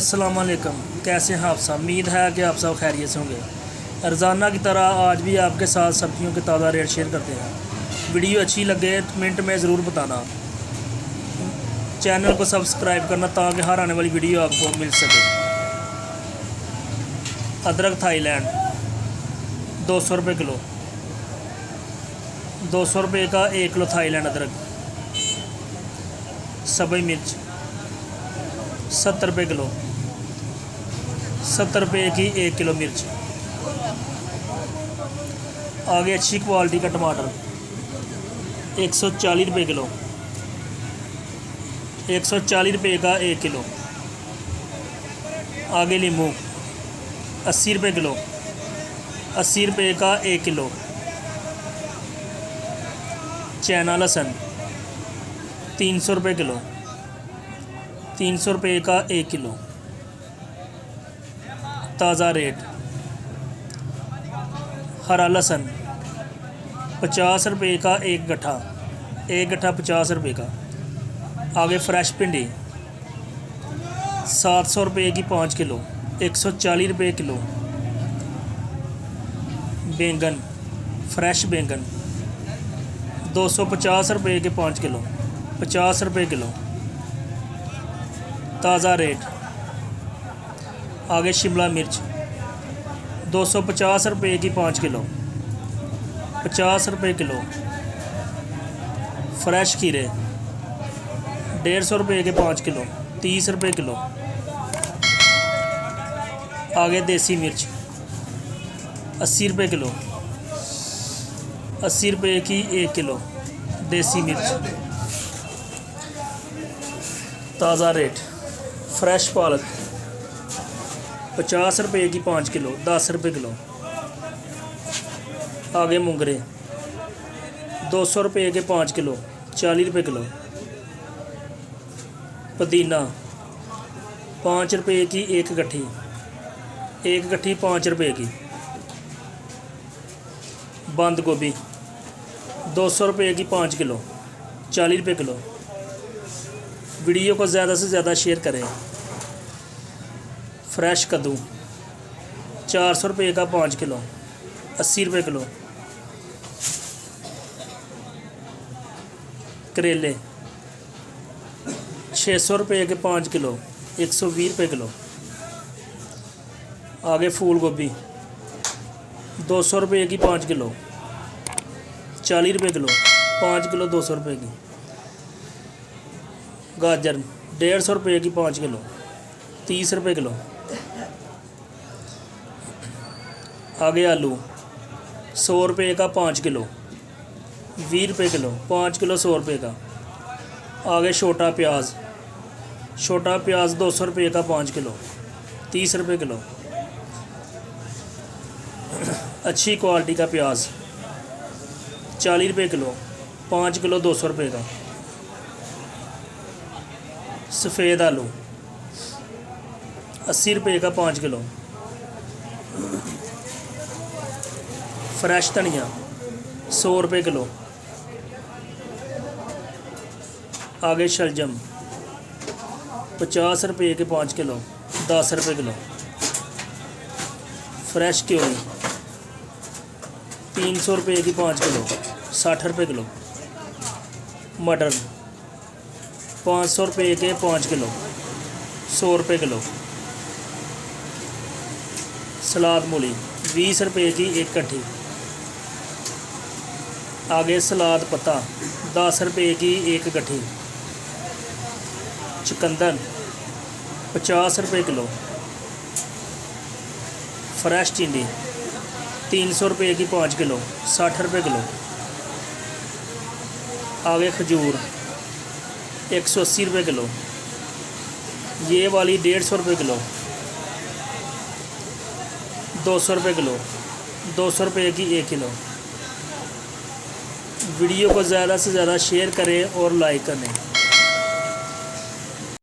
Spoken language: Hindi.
अस्सलाम वालेकुम। कैसे हैं आप सब? उम्मीद है कि आप सब खैरियत से होंगे। रोज़ाना की तरह आज भी आपके साथ सब्जियों के ताज़ा रेट शेयर करते हैं। वीडियो अच्छी लगे तो कमेंट में ज़रूर बताना। चैनल को सब्सक्राइब करना ताकि हर आने वाली वीडियो आपको मिल सके। अदरक थाईलैंड 200 रुपये किलो, 200 रुपये का 1 किलो थाईलैंड अदरक। सब्ज़ मिर्च 70 रुपये किलो, 70 रुपये की 1 किलो मिर्च। आगे अच्छी क्वालिटी का टमाटर 140 रुपये किलो, 140 रुपये का 1 किलो। आगे नींबू 80 रुपये किलो, 80 रुपये का 1 किलो। चाइना लहसुन 300 रुपये किलो, 300 रुपये का 1 किलो। ताज़ा रेट हरा लहसुन 50 रुपये का 1 गट्ठा, 1 गट्ठा 50 रुपये का। आगे फ्रेश भिंडी 700 रुपये की 5 किलो, 140 रुपये किलो। बैंगन फ्रेश बैंगन 250 रुपये के 5 किलो, 50 रुपये किलो। ताज़ा रेट। आगे शिमला मिर्च 250 रुपये की 5 किलो, 50 रुपये किलो। फ्रेश खीरे 150 रुपये के 5 किलो, 30 रुपये किलो। आगे देसी मिर्च 80 रुपये किलो, 80 रुपये की 1 किलो देसी मिर्च। ताज़ा रेट फ्रेश पालक 50 रुपये की 5 किलो, 10 रुपये किलो। आगे मूंगरे 200 रुपये के 5 किलो, 40 रुपये किलो। पुदीना 5 रुपये की 1 गट्ठी, 1 गट्ठी 5 रुपये की। बंद गोभी 200 रुपये की 5 किलो, 40 रुपये किलो। वीडियो को ज़्यादा से ज़्यादा शेयर करें। फ्रेश कद्दू 400 रुपये का 5 किलो, 80 रुपये किलो। करेले 600 रुपये के 5 किलो, 120 रुपये किलो। आगे फूल गोभी 200 रुपये की 5 किलो, 40 रुपये किलो। 5 किलो 200 रुपये की। गाजर 150 रुपये की 5 किलो, 30 रुपये किलो। आगे आलू 100 रुपये का 5 किलो, 20 रुपये किलो। 5 किलो 100 रुपये का। आगे छोटा प्याज 200 रुपये का 5 किलो, 30 रुपये किलो। अच्छी क्वालिटी का प्याज 40 रुपये किलो, 5 किलो 200 रुपये का। सफ़ेद आलू 80 रुपये का 5 किलो। फ्रेश धनिया 100 रुपये किलो। आगे शलजम 50 रुपये के 5 किलो, 10 रुपये किलो। फ्रेश क्योरी 300 रुपये की 5 किलो, 60 रुपये किलो। मटर 500 रुपये के 5 किलो, 100 रुपये किलो। सलाद मूली 20 रुपये की 1 कट्ठी। आगे सलाद पत्ता 10 रुपये की 1 गट्ठी। चुकंदर 50 रुपये किलो। फ्रेश टिंडी 300 रुपये की 5 किलो, 60 रुपये किलो। आगे खजूर 180 रुपये किलो। ये वाली 150 रुपये किलो, 200 रुपये किलो, 200 रुपये की 1 किलो। वीडियो को ज़्यादा से ज़्यादा शेयर करें और लाइक करें।